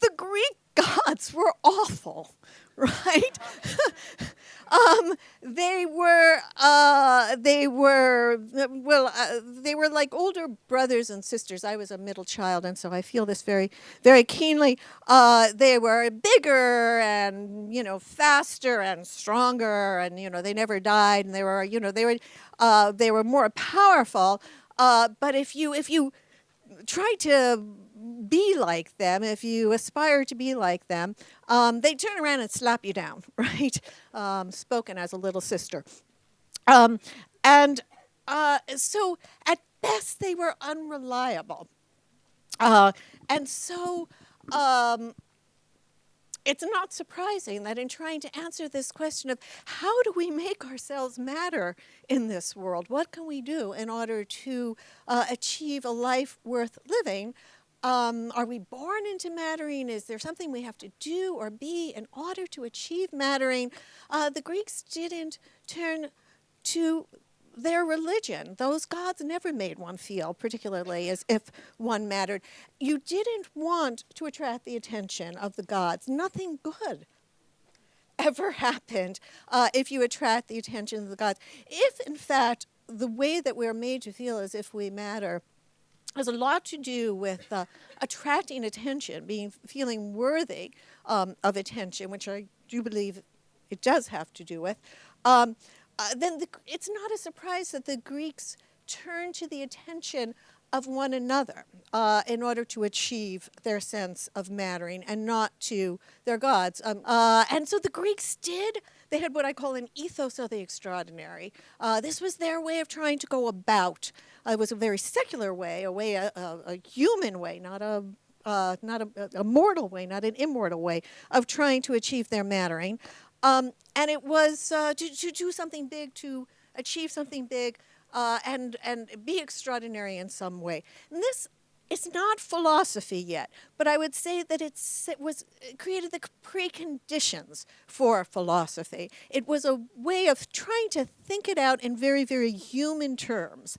the Greek gods were awful, right? They were like older brothers and sisters. I was a middle child, and so I feel this very, very keenly. They were bigger and, faster and stronger, and, they never died, and they were more powerful. But if you try to be like them, if you aspire to be like them, they turn around and slap you down, right? Spoken as a little sister. Um, and so at best, they were unreliable. And so um, it's not surprising that in trying to answer this question of how do we make ourselves matter in this world, what can we do in order to achieve a life worth living? Are we born into mattering? Is there something we have to do or be in order to achieve mattering? The Greeks didn't turn to their religion. Those gods never made one feel particularly as if one mattered. You didn't want to attract the attention of the gods. Nothing good ever happened if you attract the attention of the gods. If, in fact, the way that we're made to feel as if we matter has a lot to do with attracting attention, feeling worthy of attention, which I do believe it does have to do with, then it's not a surprise that the Greeks turned to the attention of one another in order to achieve their sense of mattering and not to their gods. And so the Greeks they had what I call an ethos of the extraordinary. This was their way of trying to go about. It was a very secular way, a human way, not a mortal way, not an immortal way of trying to achieve their mattering. And it was to do something big, to achieve something big, and be extraordinary in some way. And this is not philosophy yet, but I would say that it created the preconditions for philosophy. It was a way of trying to think it out in very, very human terms.